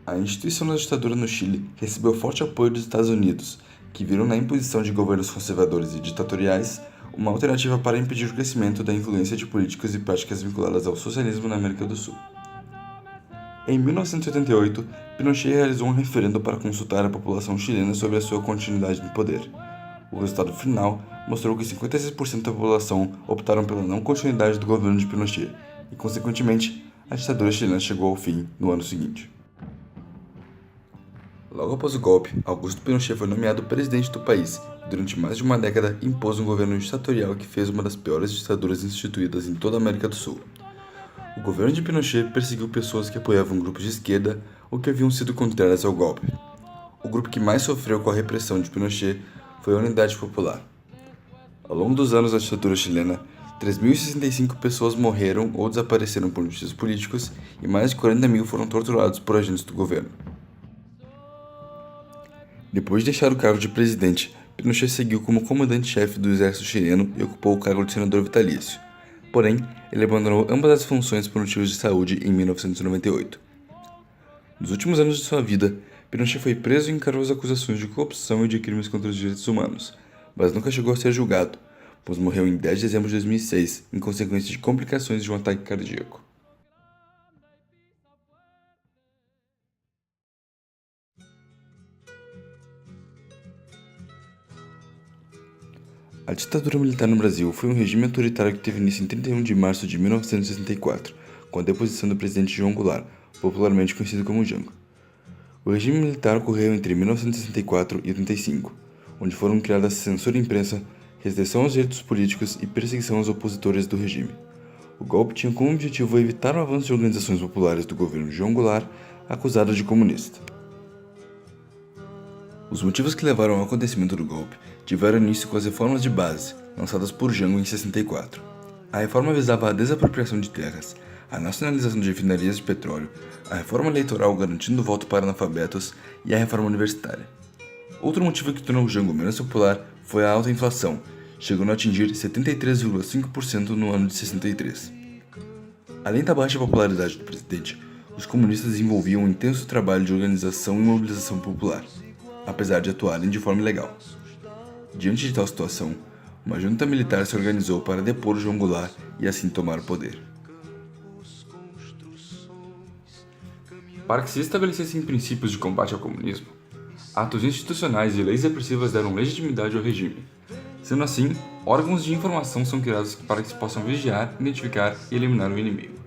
A instituição da ditadura no Chile recebeu forte apoio dos Estados Unidos, que viram na imposição de governos conservadores e ditatoriais uma alternativa para impedir o crescimento da influência de políticos e práticas vinculadas ao socialismo na América do Sul. Em 1988, Pinochet realizou um referendo para consultar a população chilena sobre a sua continuidade no poder. O resultado final mostrou que 56% da população optaram pela não continuidade do governo de Pinochet e, consequentemente, a ditadura chilena chegou ao fim no ano seguinte. Logo após o golpe, Augusto Pinochet foi nomeado presidente do país e, durante mais de uma década, impôs um governo ditatorial que fez uma das piores ditaduras instituídas em toda a América do Sul. O governo de Pinochet perseguiu pessoas que apoiavam grupos de esquerda ou que haviam sido contrárias ao golpe. O grupo que mais sofreu com a repressão de Pinochet foi a Unidade Popular. Ao longo dos anos da ditadura chilena, 3.065 pessoas morreram ou desapareceram por motivos políticos e mais de 40 mil foram torturados por agentes do governo. Depois de deixar o cargo de presidente, Pinochet seguiu como comandante-chefe do exército chileno e ocupou o cargo de senador vitalício. Porém, ele abandonou ambas as funções por motivos de saúde em 1998. Nos últimos anos de sua vida, Pinochet foi preso e encarou as acusações de corrupção e de crimes contra os direitos humanos, mas nunca chegou a ser julgado, pois morreu em 10 de dezembro de 2006 em consequência de complicações de um ataque cardíaco. A ditadura militar no Brasil foi um regime autoritário que teve início em 31 de março de 1964, com a deposição do presidente João Goulart, popularmente conhecido como Jango. O regime militar ocorreu entre 1964 e 85, onde foram criadas censura à imprensa, restrição aos direitos políticos e perseguição aos opositores do regime. O golpe tinha como objetivo evitar o avanço de organizações populares do governo João Goulart, acusadas de comunista. Os motivos que levaram ao acontecimento do golpe tiveram início com as reformas de base, lançadas por Jango em 64. A reforma visava a desapropriação de terras, a nacionalização de refinarias de petróleo, a reforma eleitoral garantindo o voto para analfabetos e a reforma universitária. Outro motivo que tornou o Jango menos popular foi a alta inflação, chegando a atingir 73,5% no ano de 63. Além da baixa popularidade do presidente, os comunistas desenvolviam um intenso trabalho de organização e mobilização popular, apesar de atuarem de forma ilegal. Diante de tal situação, uma junta militar se organizou para depor João Goulart e assim tomar o poder. Para que se estabelecessem princípios de combate ao comunismo, atos institucionais e leis repressivas deram legitimidade ao regime. Sendo assim, órgãos de informação são criados para que se possam vigiar, identificar e eliminar o inimigo.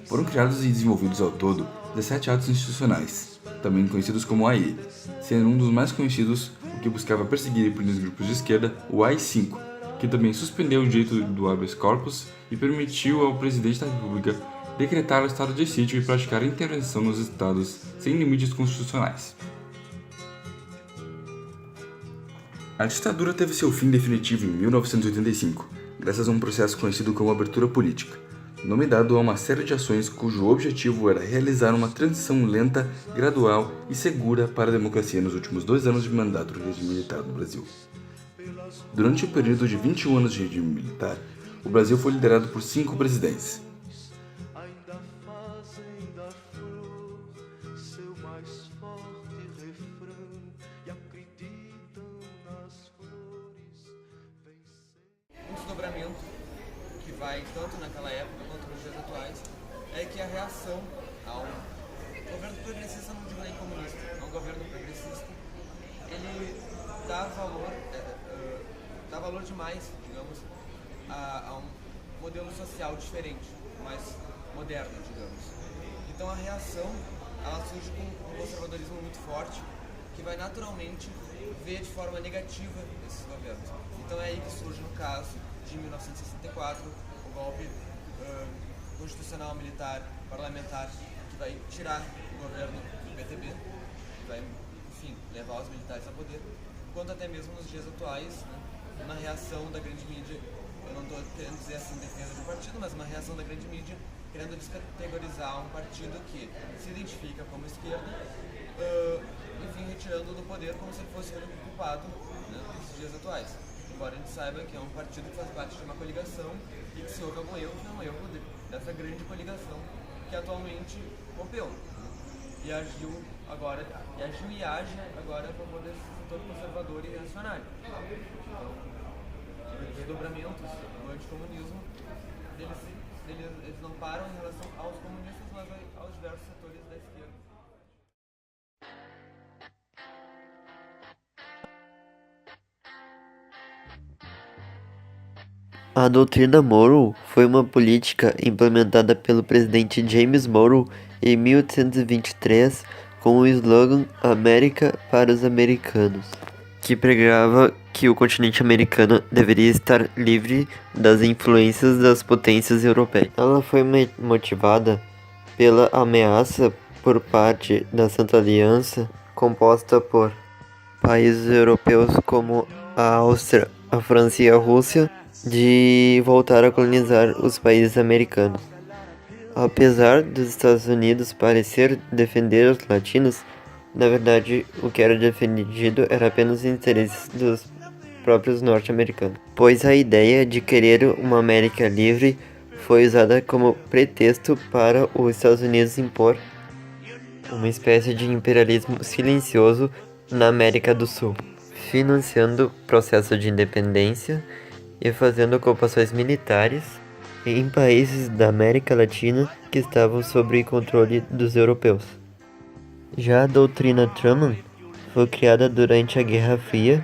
Foram criados e desenvolvidos ao todo 17 atos institucionais, também conhecidos como AI, sendo um dos mais conhecidos o que buscava perseguir e punir os grupos de esquerda, o AI-5, que também suspendeu o direito do habeas corpus e permitiu ao presidente da República decretar o estado de sítio e praticar intervenção nos estados sem limites constitucionais. A ditadura teve seu fim definitivo em 1985, graças a um processo conhecido como abertura política, nome dado a uma série de ações cujo objetivo era realizar uma transição lenta, gradual e segura para a democracia nos últimos 2 anos de mandato do regime militar no Brasil. Durante o período de 21 anos de regime militar, o Brasil foi liderado por 5 presidentes. Um desdobramento que vai tanto naquela época quanto nos dias atuais é que a reação ao governo progressista, não digo nem comunista, ao governo progressista, ele dá valor demais, digamos, a um modelo social diferente, mais moderno, digamos. Então a reação, ela surge com um conservadorismo muito forte, que vai naturalmente ver de forma negativa esses governos. Então é aí que surge, no caso de 1964, o golpe constitucional, militar, parlamentar, que vai tirar o governo do PTB, que vai, enfim, levar os militares ao poder, quanto até mesmo nos dias atuais, né, na reação da grande mídia. Eu não estou querendo dizer assim defesa de um partido, mas uma reação da grande mídia querendo descategorizar um partido que se identifica como esquerda, enfim, retirando do poder como se ele fosse o único culpado, né, nesses dias atuais. Embora a gente saiba que é um partido que faz parte de uma coligação e que se houve algum erro, foi um erro dessa grande coligação que atualmente rompeu. E e agiu e age agora a favor desse setor conservador e reacionário. Então, os desdobramentos do anticomunismo, eles não param em relação aos comunistas, mas aos diversos setores da esquerda. A doutrina Monroe foi uma política implementada pelo presidente James Monroe em 1823 com o slogan América para os Americanos, que pregava que o continente americano deveria estar livre das influências das potências europeias. Ela foi motivada pela ameaça por parte da Santa Aliança, composta por países europeus como a Áustria, a França e a Rússia, de voltar a colonizar os países americanos. Apesar dos Estados Unidos parecer defender os latinos, na verdade o que era defendido era apenas os interesses dos próprios norte-americanos, pois a ideia de querer uma América livre foi usada como pretexto para os Estados Unidos impor uma espécie de imperialismo silencioso na América do Sul, financiando o processo de independência e fazendo ocupações militares em países da América Latina que estavam sob controle dos europeus. Já a doutrina Truman foi criada durante a Guerra Fria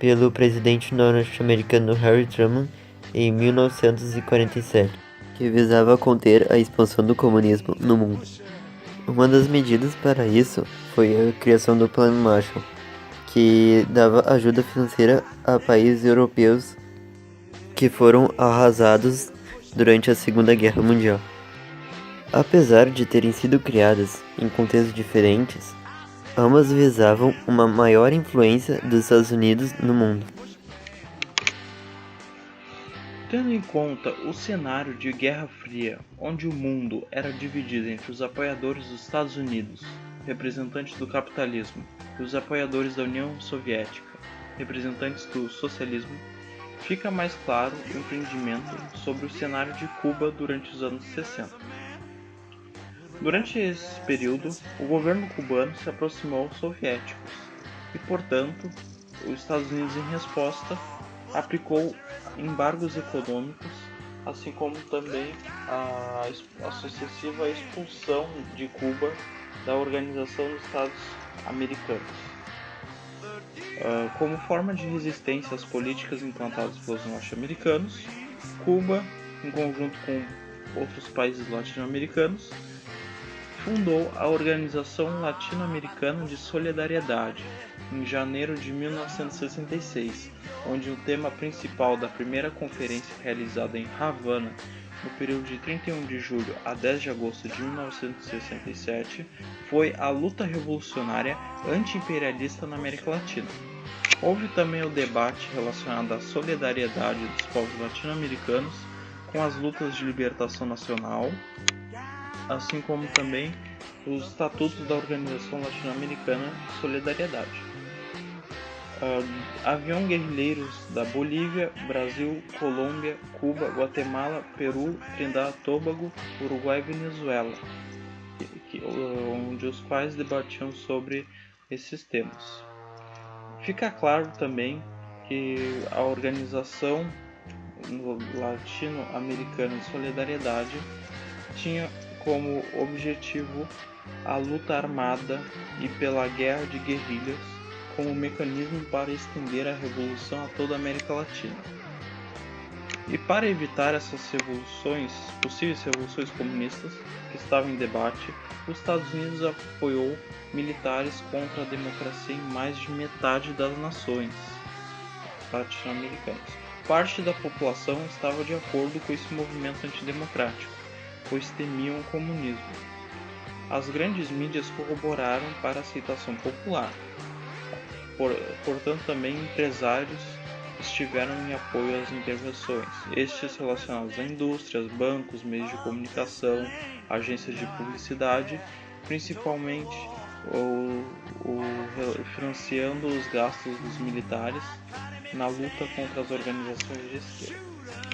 pelo presidente norte-americano Harry Truman em 1947, que visava conter a expansão do comunismo no mundo. Uma das medidas para isso foi a criação do Plano Marshall, que dava ajuda financeira a países europeus que foram arrasados durante a Segunda Guerra Mundial. Apesar de terem sido criadas em contextos diferentes, ambas visavam uma maior influência dos Estados Unidos no mundo. Tendo em conta o cenário de Guerra Fria, onde o mundo era dividido entre os apoiadores dos Estados Unidos, representantes do capitalismo, e os apoiadores da União Soviética, representantes do socialismo, fica mais claro o entendimento sobre o cenário de Cuba durante os anos 60. Durante esse período, o governo cubano se aproximou aos soviéticos e, portanto, os Estados Unidos, em resposta, aplicou embargos econômicos, assim como também a sucessiva expulsão de Cuba da Organização dos Estados Americanos. Como forma de resistência às políticas implantadas pelos norte-americanos, Cuba, em conjunto com outros países latino-americanos, fundou a Organização Latino-Americana de Solidariedade, em janeiro de 1966, onde o tema principal da primeira conferência realizada em Havana, no período de 31 de julho a 10 de agosto de 1967, foi a luta revolucionária anti-imperialista na América Latina. Houve também o debate relacionado à solidariedade dos povos latino-americanos com as lutas de libertação nacional, assim como também os estatutos da Organização Latino-Americana de Solidariedade. Haviam guerrilheiros da Bolívia, Brasil, Colômbia, Cuba, Guatemala, Peru, Trindade e Tobago, Uruguai e Venezuela, onde os quais debatiam sobre esses temas. Fica claro também que a Organização Latino-Americana de Solidariedade tinha como objetivo a luta armada e pela guerra de guerrilhas como mecanismo para estender a revolução a toda a América Latina. E para evitar essas possíveis revoluções comunistas que estavam em debate, os Estados Unidos apoiou militares contra a democracia em mais de metade das nações latino-americanas. Parte da população estava de acordo com esse movimento antidemocrático, pois temiam o comunismo. As grandes mídias corroboraram para a aceitação popular. Portanto, também empresários estiveram em apoio às intervenções, estes relacionados a indústrias, bancos, meios de comunicação, agências de publicidade, principalmente financiando os gastos dos militares na luta contra as organizações de esquerda.